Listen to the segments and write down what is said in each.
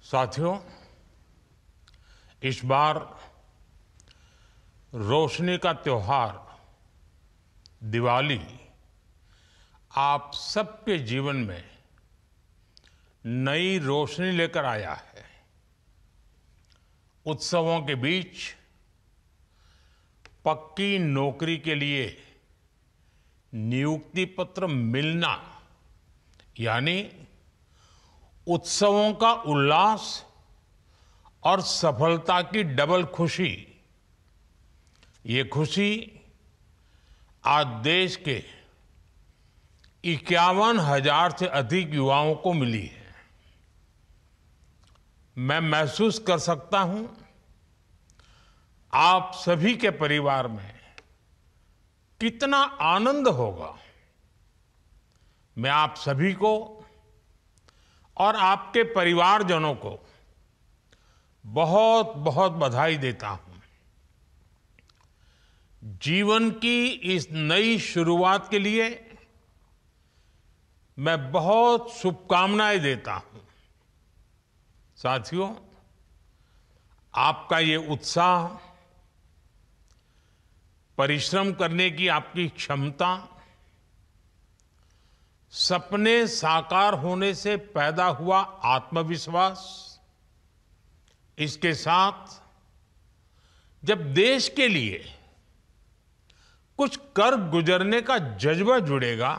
साथियों, इस बार रोशनी का त्योहार दिवाली आप सबके जीवन में नई रोशनी लेकर आया है। उत्सवों के बीच पक्की नौकरी के लिए नियुक्ति पत्र मिलना यानी उत्सवों का उल्लास और सफलता की डबल खुशी। ये खुशी आज देश के 51,000 से अधिक युवाओं को मिली है। मैं महसूस कर सकता हूं आप सभी के परिवार में कितना आनंद होगा। मैं आप सभी को और आपके परिवारजनों को बहुत बहुत बधाई देता हूं। जीवन की इस नई शुरुआत के लिए मैं बहुत शुभकामनाएं देता हूं। साथियों, आपका ये उत्साह, परिश्रम करने की आपकी क्षमता, सपने साकार होने से पैदा हुआ आत्मविश्वास, इसके साथ जब देश के लिए कुछ कर गुजरने का जज्बा जुड़ेगा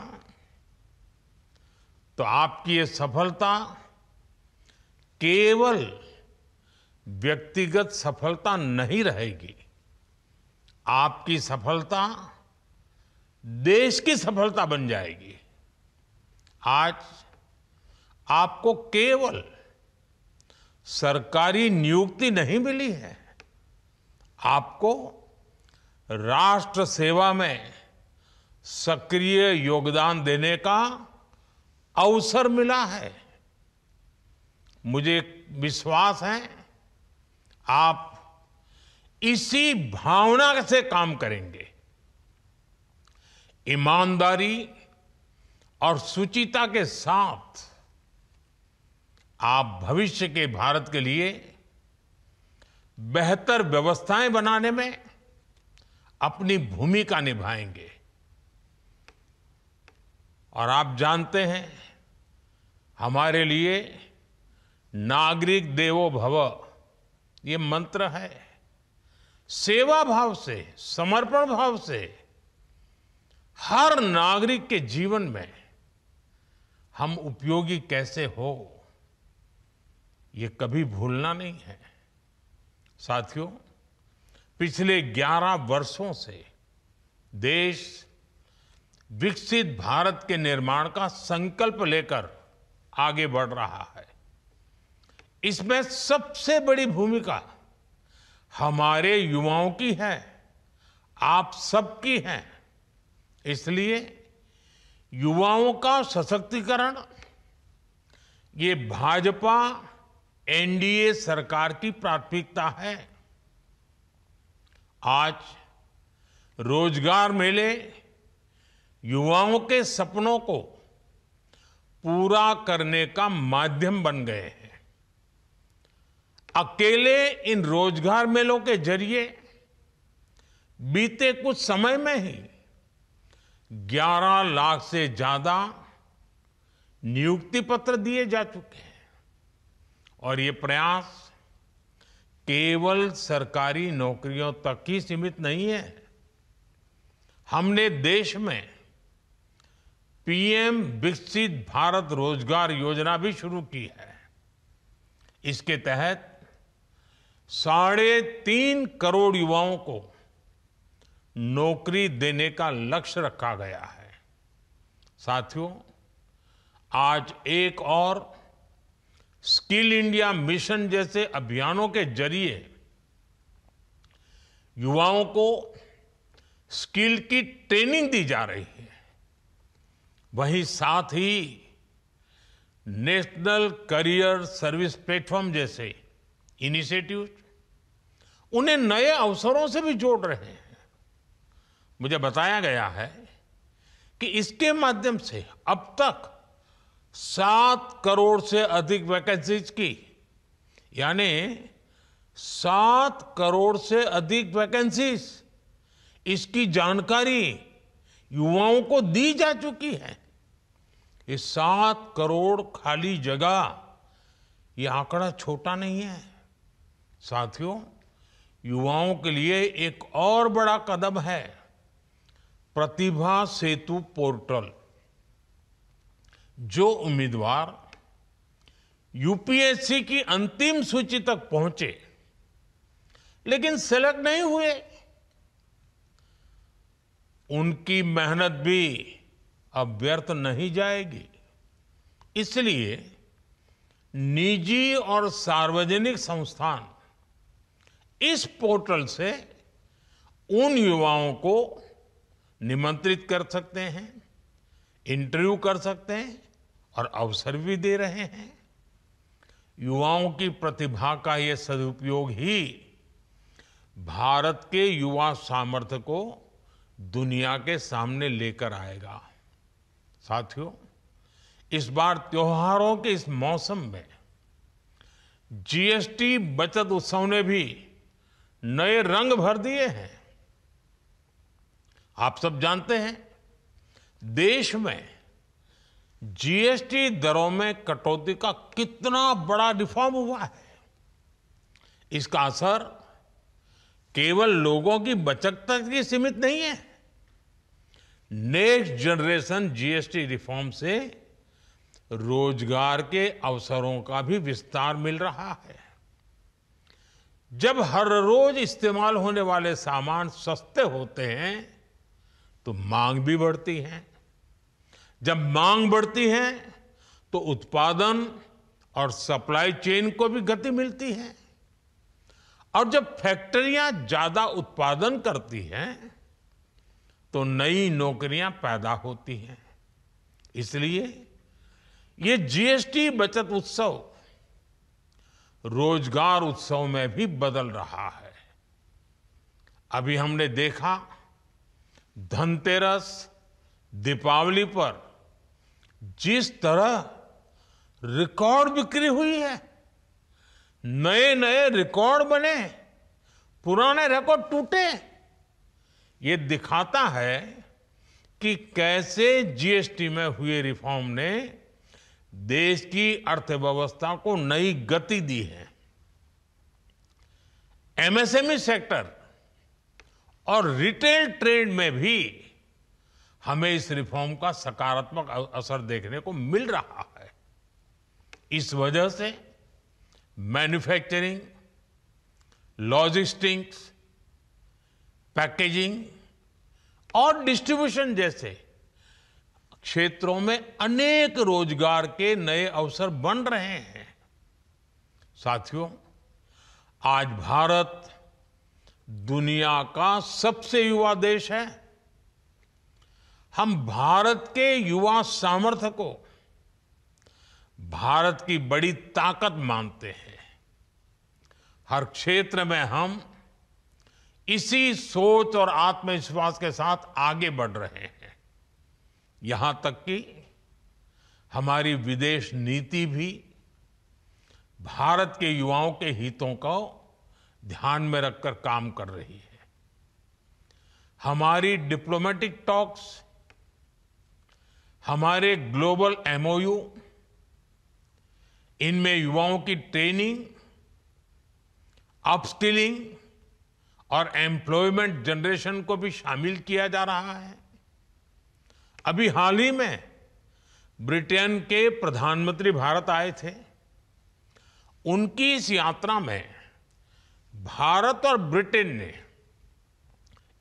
तो आपकी ये सफलता केवल व्यक्तिगत सफलता नहीं रहेगी। आपकी सफलता देश की सफलता बन जाएगी। आज आपको केवल सरकारी नियुक्ति नहीं मिली है, आपको राष्ट्र सेवा में सक्रिय योगदान देने का अवसर मिला है। मुझे विश्वास है आप इसी भावना से काम करेंगे। ईमानदारी और शुचिता के साथ आप भविष्य के भारत के लिए बेहतर व्यवस्थाएं बनाने में अपनी भूमिका निभाएंगे। और आप जानते हैं, हमारे लिए नागरिक देवो भव ये मंत्र है। सेवा भाव से, समर्पण भाव से हर नागरिक के जीवन में हम उपयोगी कैसे हो, ये कभी भूलना नहीं है। साथियों, पिछले 11 वर्षों से देश विकसित भारत के निर्माण का संकल्प लेकर आगे बढ़ रहा है। इसमें सबसे बड़ी भूमिका हमारे युवाओं की है, आप सबकी है। इसलिए युवाओं का सशक्तिकरण ये भाजपा एनडीए सरकार की प्राथमिकता है। आज रोजगार मेले युवाओं के सपनों को पूरा करने का माध्यम बन गए हैं। अकेले इन रोजगार मेलों के जरिए बीते कुछ समय में ही 11 लाख से ज्यादा नियुक्ति पत्र दिए जा चुके हैं। और ये प्रयास केवल सरकारी नौकरियों तक ही सीमित नहीं है। हमने देश में पीएम विकसित भारत रोजगार योजना भी शुरू की है। इसके तहत 3.5 करोड़ युवाओं को नौकरी देने का लक्ष्य रखा गया है। साथियों, आज एक और स्किल इंडिया मिशन जैसे अभियानों के जरिए युवाओं को स्किल की ट्रेनिंग दी जा रही है। वहीं साथ ही नेशनल करियर सर्विस प्लेटफॉर्म जैसे इनिशिएटिव उन्हें नए अवसरों से भी जोड़ रहे हैं। मुझे बताया गया है कि इसके माध्यम से अब तक 7 करोड़ से अधिक वैकेंसीज की यानी 7 करोड़ से अधिक वैकेंसीज, इसकी जानकारी युवाओं को दी जा चुकी है। ये 7 करोड़ खाली जगह, ये आंकड़ा छोटा नहीं है साथियों। युवाओं के लिए एक और बड़ा कदम है प्रतिभा सेतु पोर्टल। जो उम्मीदवार यूपीएससी की अंतिम सूची तक पहुंचे लेकिन सेलेक्ट नहीं हुए, उनकी मेहनत भी अब व्यर्थ नहीं जाएगी। इसलिए निजी और सार्वजनिक संस्थान इस पोर्टल से उन युवाओं को निमंत्रित कर सकते हैं, इंटरव्यू कर सकते हैं और अवसर भी दे रहे हैं। युवाओं की प्रतिभा का ये सदुपयोग ही भारत के युवा सामर्थ्य को दुनिया के सामने लेकर आएगा। साथियों, इस बार त्योहारों के इस मौसम में जीएसटी बचत उत्सव ने भी नए रंग भर दिए हैं। आप सब जानते हैं, देश में जीएसटी दरों में कटौती का कितना बड़ा रिफॉर्म हुआ है। इसका असर केवल लोगों की बचत तक ही सीमित नहीं है। नेक्स्ट जनरेशन जीएसटी रिफॉर्म से रोजगार के अवसरों का भी विस्तार मिल रहा है। जब हर रोज इस्तेमाल होने वाले सामान सस्ते होते हैं तो मांग भी बढ़ती है। जब मांग बढ़ती है तो उत्पादन और सप्लाई चेन को भी गति मिलती है। और जब फैक्ट्रियां ज्यादा उत्पादन करती हैं तो नई नौकरियां पैदा होती हैं। इसलिए ये जीएसटी बचत उत्सव रोजगार उत्सव में भी बदल रहा है। अभी हमने देखा, धनतेरस, दीपावली पर जिस तरह रिकॉर्ड बिक्री हुई है, नए नए रिकॉर्ड बने, पुराने रिकॉर्ड टूटे, ये दिखाता है कि कैसे जीएसटी में हुए रिफॉर्म ने देश की अर्थव्यवस्था को नई गति दी है। एमएसएमई सेक्टर और रिटेल ट्रेड में भी हमें इस रिफॉर्म का सकारात्मक असर देखने को मिल रहा है। इस वजह से मैन्युफैक्चरिंग, लॉजिस्टिक्स, पैकेजिंग और डिस्ट्रीब्यूशन जैसे क्षेत्रों में अनेक रोजगार के नए अवसर बन रहे हैं। साथियों, आज भारत दुनिया का सबसे युवा देश है। हम भारत के युवा सामर्थ्य को भारत की बड़ी ताकत मानते हैं। हर क्षेत्र में हम इसी सोच और आत्मविश्वास के साथ आगे बढ़ रहे हैं। यहां तक कि हमारी विदेश नीति भी भारत के युवाओं के हितों को ध्यान में रखकर काम कर रही है। हमारी डिप्लोमेटिक टॉक्स, हमारे ग्लोबल एमओयू, इनमें युवाओं की ट्रेनिंग, अपस्किलिंग और एम्प्लॉयमेंट जनरेशन को भी शामिल किया जा रहा है। अभी हाल ही में ब्रिटेन के प्रधानमंत्री भारत आए थे। उनकी इस यात्रा में भारत और ब्रिटेन ने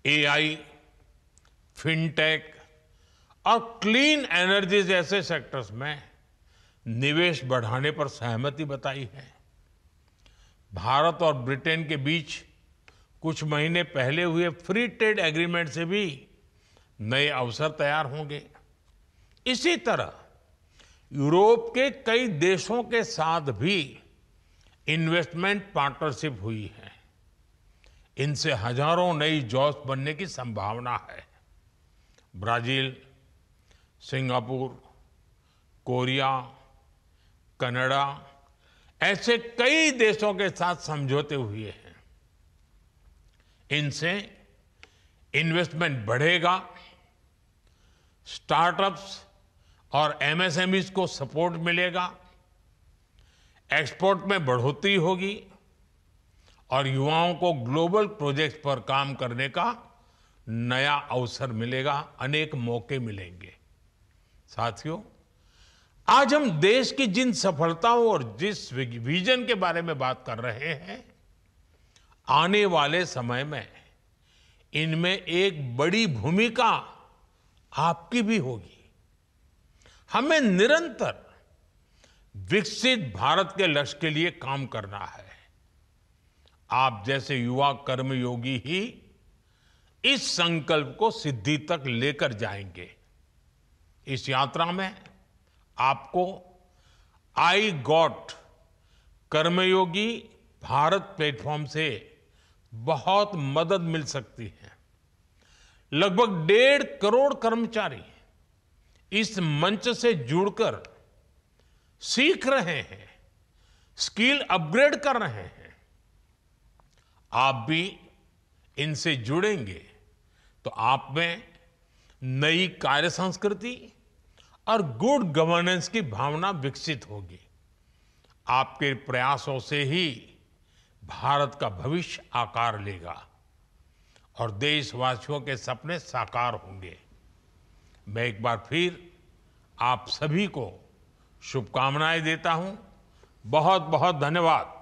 एआई, फिनटेक और क्लीन एनर्जी जैसे सेक्टर्स में निवेश बढ़ाने पर सहमति बताई है। भारत और ब्रिटेन के बीच कुछ महीने पहले हुए फ्री ट्रेड एग्रीमेंट से भी नए अवसर तैयार होंगे। इसी तरह यूरोप के कई देशों के साथ भी इन्वेस्टमेंट पार्टनरशिप हुई है। इनसे हजारों नई जॉब्स बनने की संभावना है। ब्राजील, सिंगापुर, कोरिया, कनाडा, ऐसे कई देशों के साथ समझौते हुए हैं। इनसे इन्वेस्टमेंट बढ़ेगा, स्टार्टअप्स और एमएसएमईज को सपोर्ट मिलेगा, एक्सपोर्ट में बढ़ोतरी होगी और युवाओं को ग्लोबल प्रोजेक्ट्स पर काम करने का नया अवसर मिलेगा, अनेक मौके मिलेंगे। साथियों, आज हम देश की जिन सफलताओं और जिस विजन के बारे में बात कर रहे हैं, आने वाले समय में इनमें एक बड़ी भूमिका आपकी भी होगी। हमें निरंतर विकसित भारत के लक्ष्य के लिए काम करना है। आप जैसे युवा कर्मयोगी ही इस संकल्प को सिद्धि तक लेकर जाएंगे। इस यात्रा में आपको I got Karmayogi Bharat platform से बहुत मदद मिल सकती है। लगभग 1.5 करोड़ कर्मचारी इस मंच से जुड़कर सीख रहे हैं, स्किल अपग्रेड कर रहे हैं। आप भी इनसे जुड़ेंगे तो आप में नई कार्य संस्कृति और गुड गवर्नेंस की भावना विकसित होगी। आपके प्रयासों से ही भारत का भविष्य आकार लेगा और देशवासियों के सपने साकार होंगे। मैं एक बार फिर आप सभी को शुभकामनाएं देता हूं। बहुत बहुत धन्यवाद।